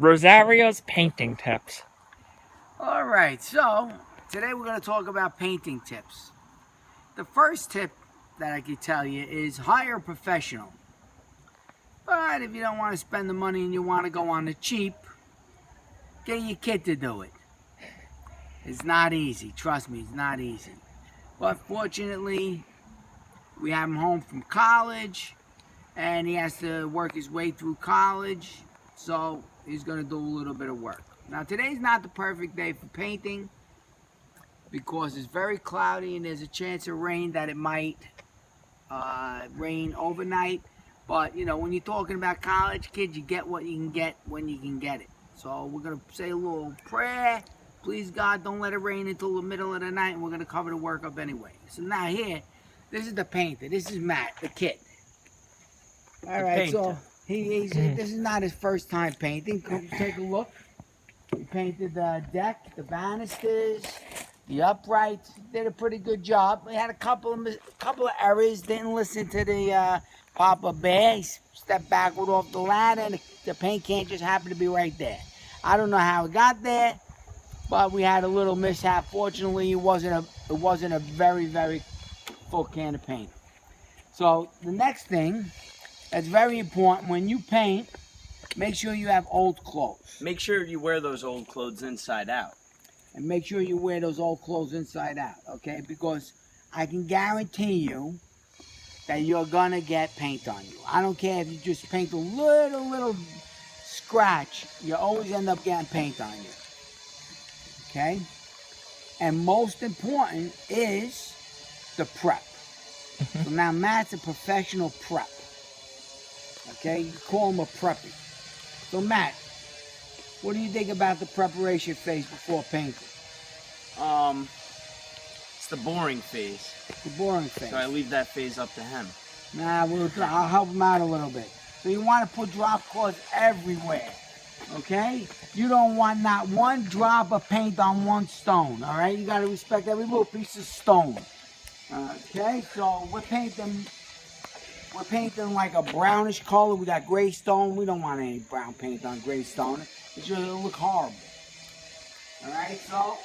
Rosario's painting tips. All right, so today we're going to talk about painting tips. The first tip that I can tell you is hire a professional. But if you don't want to spend the money and you want to go on the cheap, get your kid to do it. It's not easy. Trust me, it's not easy. But fortunately, we have him home from college, and he has to work his way through college, so he's going to do a little bit of work. Now, today's not the perfect day for painting because it's very cloudy and there's a chance of rain that it might rain overnight. But, you know, when you're talking about college kids, you get what you can get when you can get it. So we're going to say a little prayer. Please, God, don't let it rain until the middle of the night, and we're going to cover the work up anyway. So now here, this is the painter. This is Matt, the kid. All right, so this is not his first time painting. Come take a look. He painted the deck, the banisters, the uprights. Did a pretty good job. We had a couple of errors. Didn't listen to the Papa Bear. He stepped backward off the ladder, and the paint can just happened to be right there. I don't know how it got there, but we had a little mishap. Fortunately, it wasn't a very, very full can of paint. So the next thing that's very important when you paint, make sure you have old clothes. Make sure you wear those old clothes inside out. And make sure you wear those old clothes inside out, okay? Because I can guarantee you that you're gonna get paint on you. I don't care if you just paint a little scratch, you always end up getting paint on you, okay? And most important is the prep. So now Matt's a professional prep, okay? You call him a preppy. So Matt, what do you think about the preparation phase before painting? It's the boring phase. The boring phase. So I leave that phase up to him. Nah, I'll help him out a little bit. So you want to put drop cloths everywhere, okay? You don't want not one drop of paint on one stone, all right? You got to respect every little piece of stone, okay? So we're painting like a brownish color. We got gray stone. We don't want any brown paint on gray stone. It'll look horrible. All right, so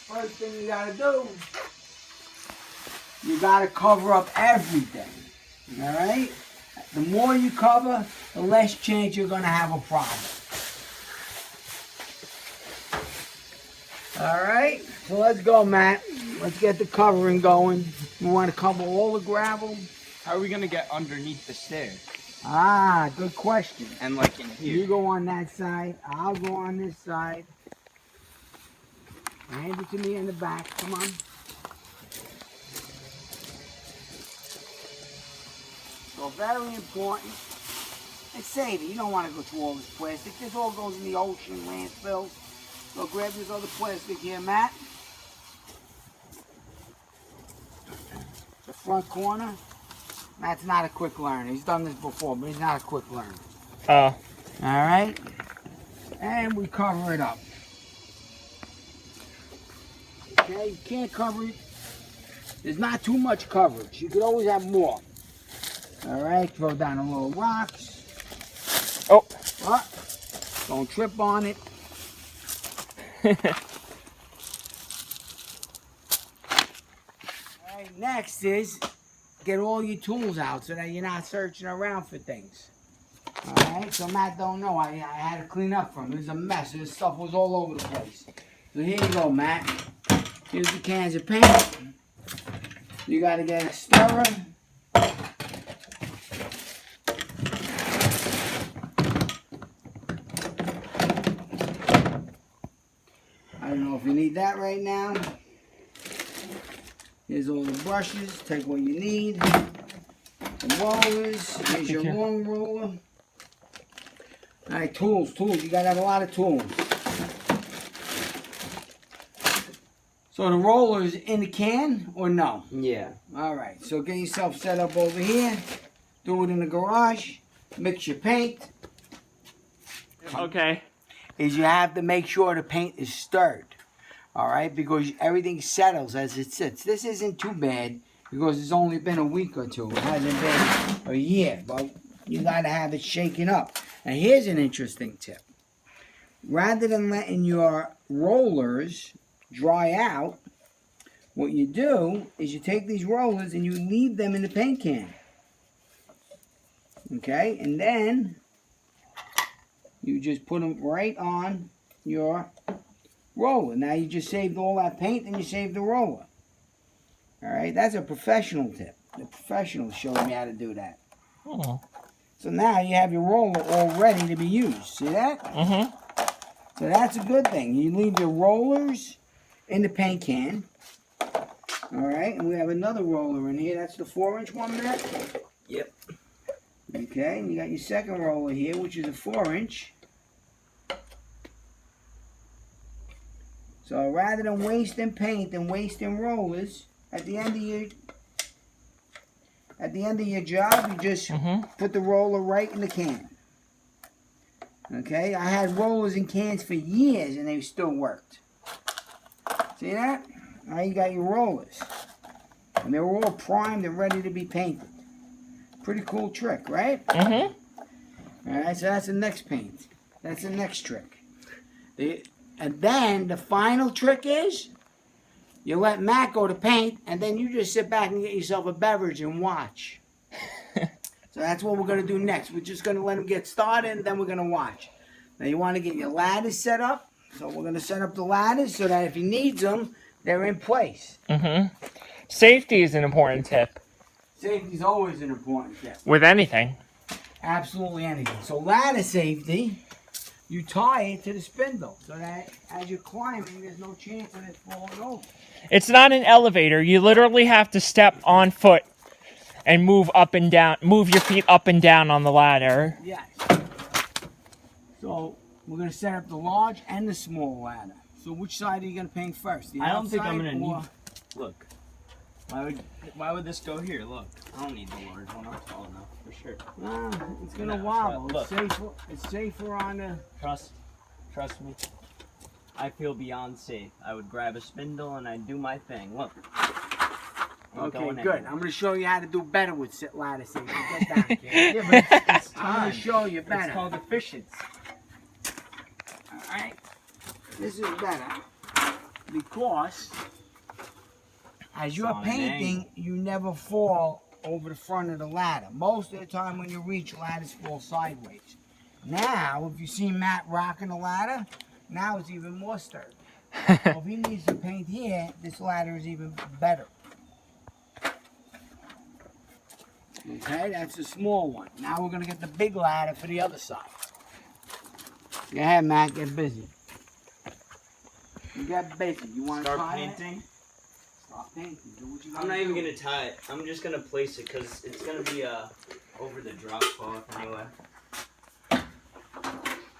first thing you gotta do, you gotta cover up everything. All right? The more you cover, the less chance you're gonna have a problem. All right, so let's go, Matt. Let's get the covering going. We want to cover all the gravel. How are we going to get underneath the stairs? Ah, good question. And like in here? You go on that side. I'll go on this side. Hand it to me in the back. Come on. So very important. And save it. You don't want to go through all this plastic. This all goes in the ocean, landfill. So grab this other plastic here, Matt. The front corner. Matt's not a quick learner. He's done this before, but he's not a quick learner. Oh. All right. And we cover it up. Okay, you can't cover it. There's not too much coverage. You could always have more. All right, throw down a little rocks. Oh. Don't trip on it. All right, next is get all your tools out so that you're not searching around for things. All right, so Matt don't know. I had to clean up from it. It was a mess. This stuff was all over the place. So here you go, Matt. Here's the cans of paint. You got to get a stirrer. I don't know if you need that right now. Here's all the brushes. Take what you need. The rollers. Here's your long roller. All right, tools. You got to have a lot of tools. So the roller is in the can or no? Yeah. All right, so get yourself set up over here. Do it in the garage. Mix your paint. Okay. Is you have to make sure the paint is stirred. All right, because everything settles as it sits. This isn't too bad because it's only been a week or two. It hasn't been a year, but you got to have it shaken up. Now here's an interesting tip. Rather than letting your rollers dry out, what you do is you take these rollers and you leave them in the paint can. Okay, and then you just put them right on your roller. Now you just saved all that paint and you saved the roller. Alright, that's a professional tip. The professional showed me how to do that. Oh. So now you have your roller all ready to be used. See that? Mm-hmm. So that's a good thing. You leave your rollers in the paint can. Alright, and we have another roller in here. That's the 4-inch one, Matt? Yep. Okay, and you got your second roller here, which is a 4-inch. So rather than wasting paint and wasting rollers, at the end of your job, you just put the roller right in the can. Okay, I had rollers in cans for years and they still worked. See that? Now you got your rollers. And they're all primed and ready to be painted. Pretty cool trick, right? Mm-hmm. Alright, so that's the next paint. That's the next trick. And then the final trick is you let Matt go to paint and then you just sit back and get yourself a beverage and watch. So that's what we're going to do next. We're just going to let him get started and then we're going to watch. Now you want to get your ladders set up. So we're going to set up the ladders so that if he needs them, they're in place. Mm-hmm. Safety is an important tip. Safety is always an important tip. With anything. Absolutely anything. So ladder safety, you tie it to the spindle so that as you're climbing, there's no chance of it falling over. It's not an elevator. You literally have to step on foot and move up and down. Move your feet up and down on the ladder. Yes. So we're going to set up the large and the small ladder. So which side are you going to paint first? I don't think I'm outside gonna or- need. Look. Why would this go here? Look. I don't need the large one. I'm tall enough for sure. Nah, it's going to No, wobble. look. It's safer on the... Trust me. I feel beyond safe. I would grab a spindle and I'd do my thing. Look. Ain't Okay, going good. anywhere. I'm going to show you how to do better with ladder safety. Get down, kid. Yeah, but it's I'm going time. to show you better. It's called efficiency. Alright? This is better because as you're on an painting, you never fall over the front of the ladder. Most of the time when you reach, ladders fall sideways. Now, if you see Matt rocking the ladder, now it's even more sturdy. So if he needs to paint here, this ladder is even better. Okay, that's the small one. Now we're going to get the big ladder for the other side. Go ahead, Matt, get busy. You get busy. You want to Start try painting. it? Start painting. Do what you I'm gotta not even do. gonna tie it. I'm just gonna place it because it's gonna be over the drop cloth anyway.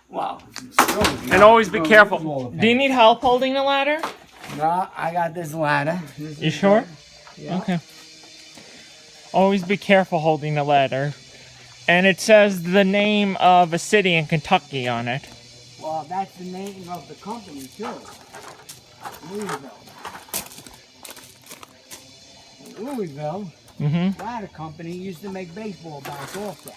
Well, And always be careful. Do you need help holding the ladder? No, I got this ladder. This You is sure? good. Yeah. Okay. Always be careful holding the ladder. And it says the name of a city in Kentucky on it. Well, that's the name of the company too. Louisville. Louisville, Mm-hmm. ladder company used to make baseball bats also.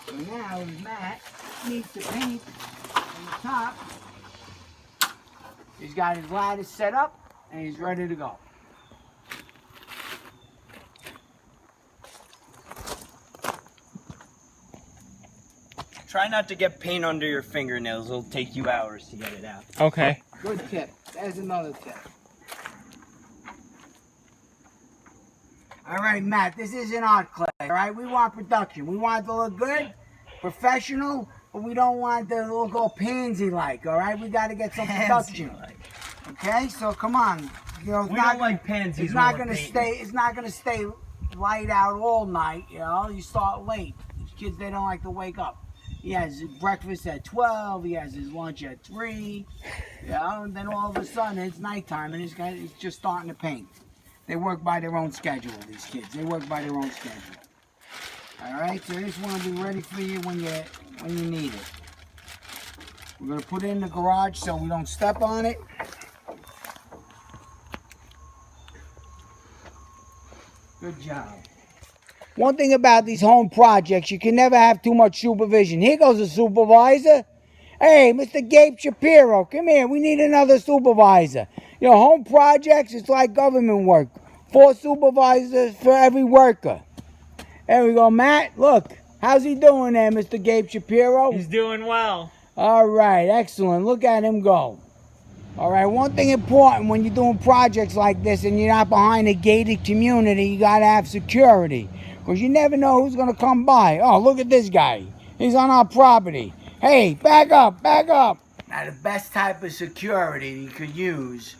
So now Matt needs to paint on the top. He's got his ladder set up and he's ready to go. Try not to get paint under your fingernails. It'll take you hours to get it out. Okay. Good tip. There's another tip. All right, Matt, this isn't art clay, all right? We want production. We want it to look good, professional, but we don't want it to look all pansy-like, all right? We got to get some production. Okay, so come on. You know, it's We not don't like pansies. It's not gonna stay. It's not gonna stay light out all night. You know, you start late. These kids, they don't like to wake up. He has his breakfast at 12. He has his lunch at 3. You know, and then all of a sudden it's nighttime, and this guy is just starting to paint. They work by their own schedule. These kids, they work by their own schedule. All right, so this one will be ready for you when you need it. We're gonna put it in the garage so we don't step on it. Good job. One thing about these home projects, you can never have too much supervision. Here goes a supervisor. Hey, Mr. Gabe Shapiro, come here. We need another supervisor. You know, home projects, it's like government work. 4 supervisors for every worker. There we go, Matt. Look, how's he doing there, Mr. Gabe Shapiro? He's doing well. All right, excellent. Look at him go. All right, one thing important when you're doing projects like this and you're not behind a gated community, you got to have security. Because you never know who's going to come by. Oh, look at this guy. He's on our property. Hey, back up, back up. Now, the best type of security you could use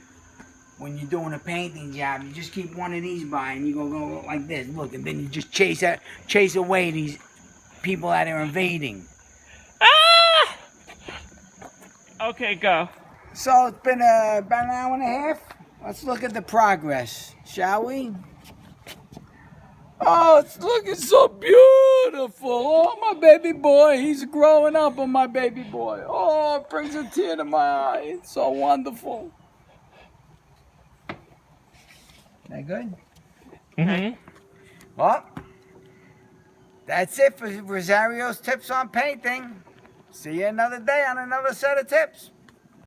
when you're doing a painting job, you just keep one of these by and you go like this. Look, and then you just chase away these people that are invading. Ah! Okay, go. So it's been about an hour and a half. Let's look at the progress, shall we? Oh, it's looking so beautiful. Oh, my baby boy. He's growing up on my baby boy. Oh, it brings a tear to my eye. It's so wonderful. That good? Mm-hmm. Well, that's it for Rosario's tips on painting. See you another day on another set of tips.